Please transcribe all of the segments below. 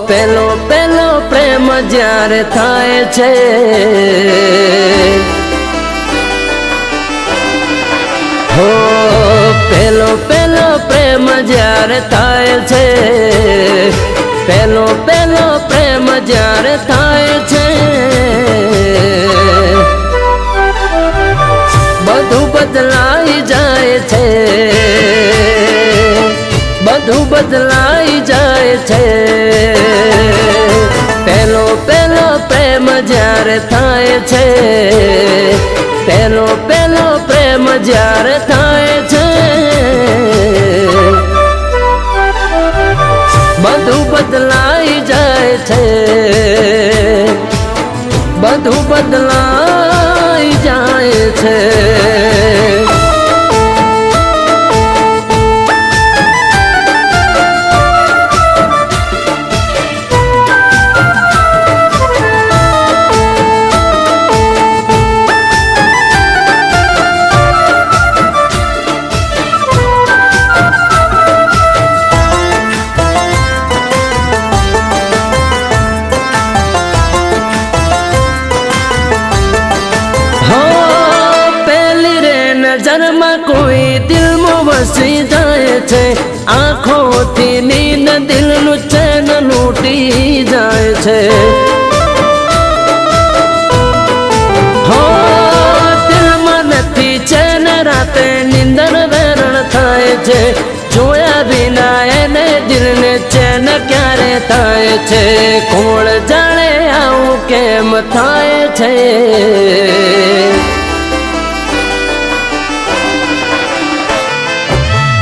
પેલો પેલો પ્રેમ જ્યારે થાય છે, હો પેલો પેલો પ્રેમ જ્યારે થાય છે, પેલો પેલો પ્રેમ જ્યારે થાય છે, બધું બદલાઈ જાય છે, બધું બદલાઈ જાય છે। પેલો પેલો પ્રેમ જ્યારે થાય છે, પેલો પેલો પ્રેમ જ્યારે થાય છે, બધું બદલાઈ જાય છે, બધું બદલાઈ જાય છે। નજરમાં કોઈ દિલમાં વસી જાય છે, આંખોથી નીંદ દિલનું ચેન લૂટી જાય છે। હો દિલમાં નથી ચેન, રાતે નીંદર વેરણ થાય છે, જોયા વિના એને દિલને ચેન ક્યારે થાય છે। કોણ જાણે આવું કેમ થાય છે,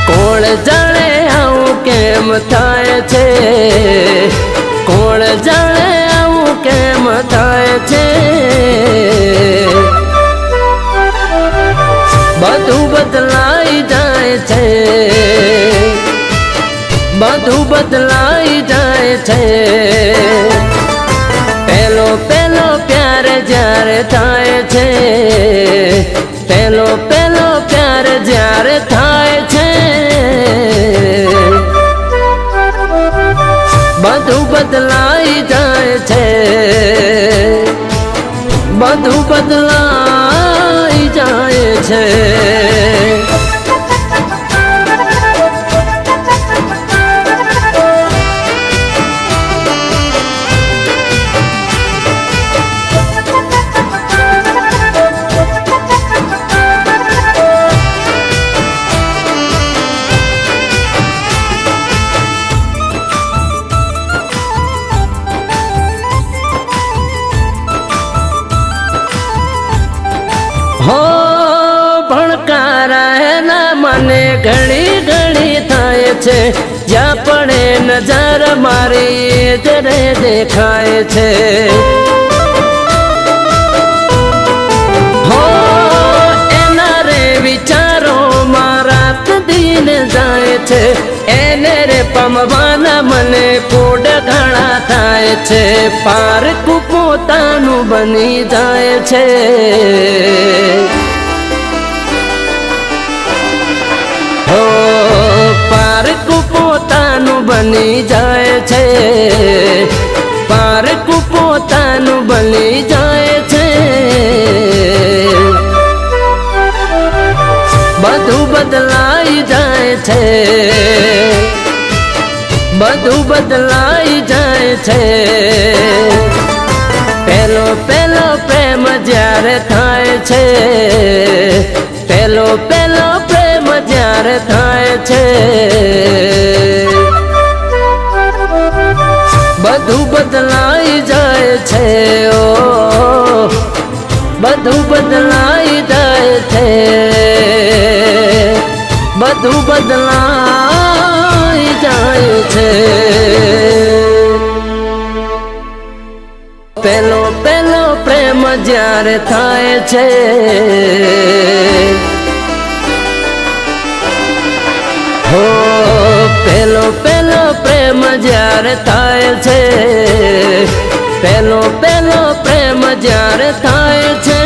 કોણ જાણે આવું કેમ થાય છે, કોણ જાણે આવું કેમ થાય છે। બધું બદલાઈ જાય છે, બધું બદલાઈ જાય છે। પેલો પેલો પ્યાર જ્યારે થાય છે, પેલો પેલો પ્યાર જ્યારે થાય છે, બધું બદલાઈ જાય છે, બધું બદલાઈ જાય છે। હો ભણકારા એના મને ઘણી ઘણી થાય છે, જ્યાં પડે નજર મારી જરે દેખાય છે। હો એના રે વિચારો રાત દિન જાય છે, એને રે પમવાના મને પોડ ઘણા થાય છે, પારકું પોતાનું બની જાય છે। હો પારકું પોતાનું બની જાય છે, પારકું પોતાનું બની જાય છે। બધું બદલાઈ જાય છે, બધું બદલાઈ જાય છે। પેલો પેલો પ્રેમ જ્યારે થાય છે, પેલો પેલો પ્રેમ જ્યારે થાય છે, બધું બદલાઈ જાય છે, ઓ બધું બદલાઈ જાય છે, બધું બદલાઈ જાય છે। પેલો પેલો પ્રેમ જ્યારે થાય છે, હો પેલો પેલો પ્રેમ જ્યારે થાય છે, પેલો પેલો પ્રેમ જ્યારે થાય છે,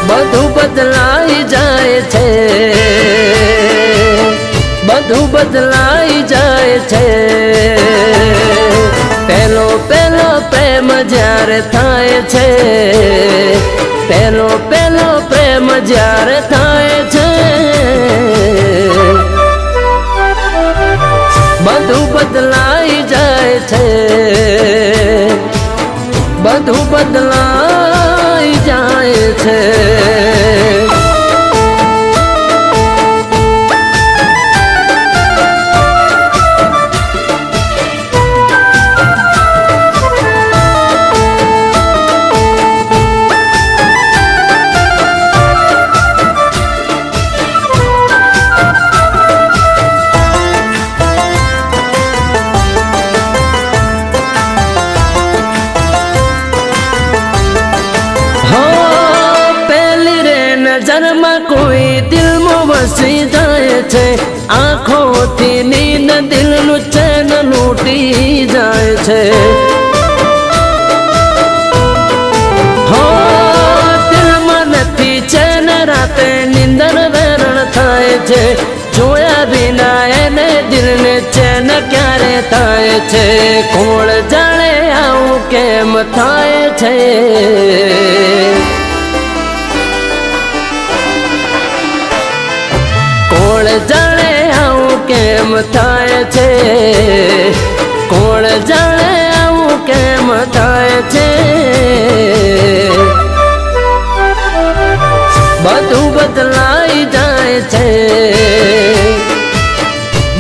બધું બદલાઈ જાય છે, બધું બદલાઈ જાય છે પેલો પેલો પ્રેમ જ્યારે થાય છે પેલો પેલો પ્રેમ જ્યારે થાય છે બધું બદલાઈ જાય છે બધું બદલાઈ જાય છે નજરમાં કોઈ દિલમાં વસી જાય છે આંખોથી નીંદ દિલનું ચેન લૂટી જાય છે હો દિલમાં નથી ચેન રાતે નીંદર વેરણ થાય છે જોયા વિના એને દિલને ચેન ક્યારે થાય છે કોણ જાણે આવું કેમ થાય છે કોણ જાણે આવું કેમ થાય છે કોણ જાણે આવું કેમ થાય છે બધું બદલાઈ જાય છે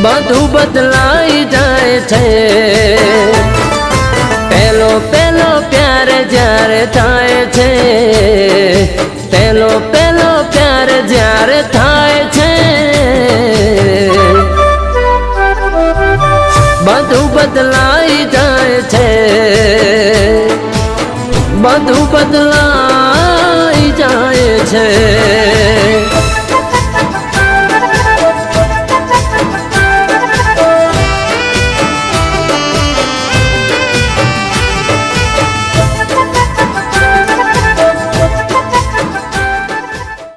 બધું બદલાઈ જાય છે પેલો પેલો પ્યાર જ્યારે થાય છે પેલો પેલો પ્યાર જ્યારે થાય છે બધું બદલાઈ જાય છે બધું બદલાઈ જાય છે